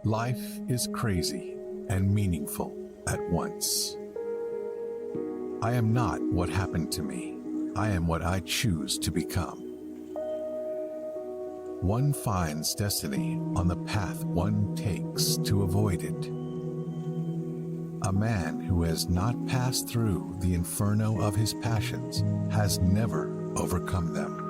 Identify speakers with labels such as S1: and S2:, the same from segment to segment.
S1: Life is crazy and meaningful at once. I am not what happened to me. I am what I choose to become. One finds destiny on the path one takes to avoid it. A man who has not passed through the inferno of his passions has never overcome them.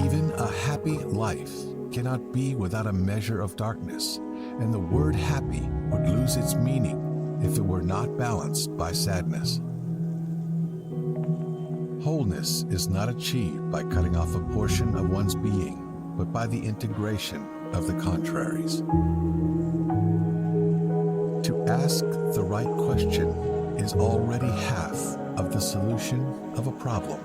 S1: Even a happy life cannot be without a measure of darkness, and the word happy would lose its meaning if it were not balanced by sadness. Wholeness is not achieved by cutting off a portion of one's being, but by the integration of the contraries. To ask the right question is already half of the solution of a problem.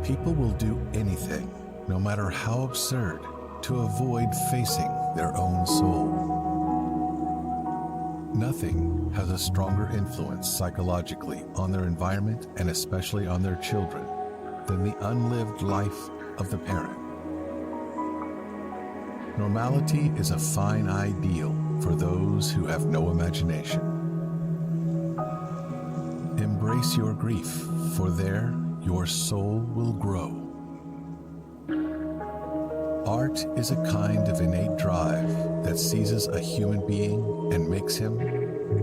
S1: People will do anything, no matter how absurd, to avoid facing their own soul. Nothing has a stronger influence psychologically on their environment and especially on their children than the unlived life of the parent. Normality is a fine ideal for those who have no imagination. Embrace your grief, for there your soul will grow. Art is a kind of innate drive that seizes a human being and makes him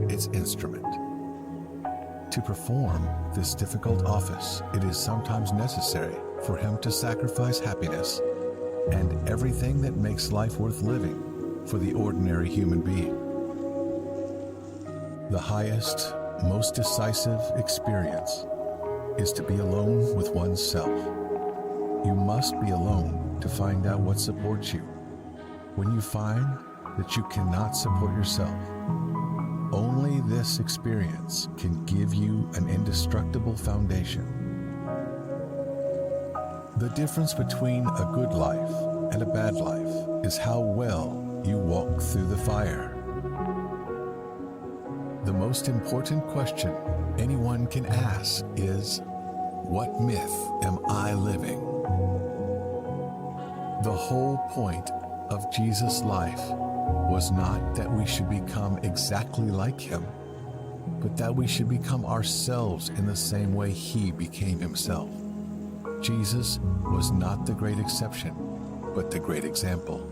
S1: its instrument. To perform this difficult office, it is sometimes necessary for him to sacrifice happiness and everything that makes life worth living for the ordinary human being. The highest, most decisive experience is to be alone with oneself. You must be alone to find out what supports you. When you find that you cannot support yourself, only this experience can give you an indestructible foundation. The difference between a good life and a bad life is how well you walk through the fire. The most important question anyone can ask is, what myth am I living? The whole point of Jesus' life was not that we should become exactly like him, but that we should become ourselves in the same way he became himself. Jesus was not the great exception, but the great example.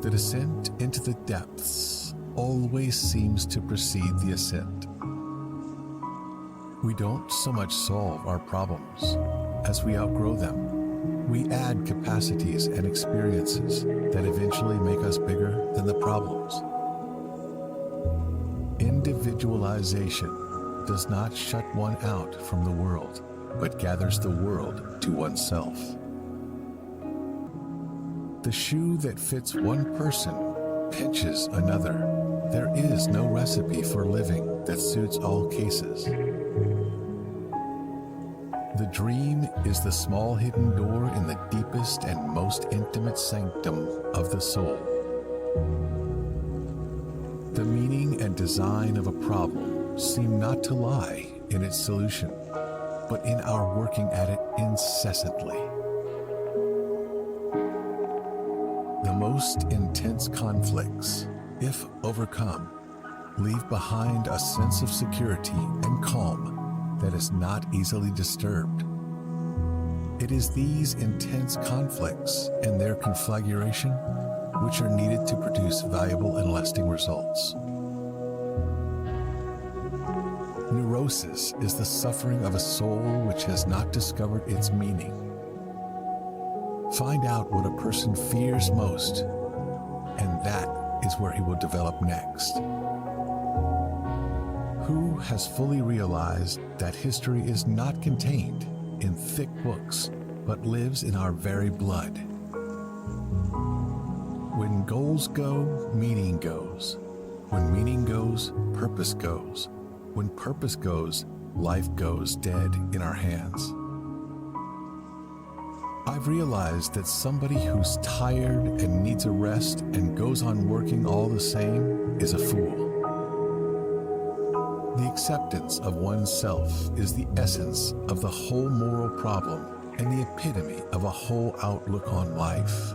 S1: The descent into the depths always seems to precede the ascent. We don't so much solve our problems as we outgrow them. We add capacities and experiences that eventually make us bigger than the problems. Individualization does not shut one out from the world, but gathers the world to oneself. The shoe that fits one person pinches another. There is no recipe for living that suits all cases. The dream is the small hidden door in the deepest and most intimate sanctum of the soul. The meaning and design of a problem seem not to lie in its solution, but in our working at it incessantly. The most intense conflicts, if overcome, leave behind a sense of security and calm that is not easily disturbed. It is these intense conflicts and their conflagration which are needed to produce valuable and lasting results. Neurosis is the suffering of a soul which has not discovered its meaning. Find out what a person fears most, and that is where he will develop next. Who has fully realized that history is not contained in thick books, but lives in our very blood? When goals go, meaning goes. When meaning goes, purpose goes. When purpose goes, life goes dead in our hands. I've realized that somebody who's tired and needs a rest and goes on working all the same is a fool. The acceptance of oneself is the essence of the whole moral problem and the epitome of a whole outlook on life.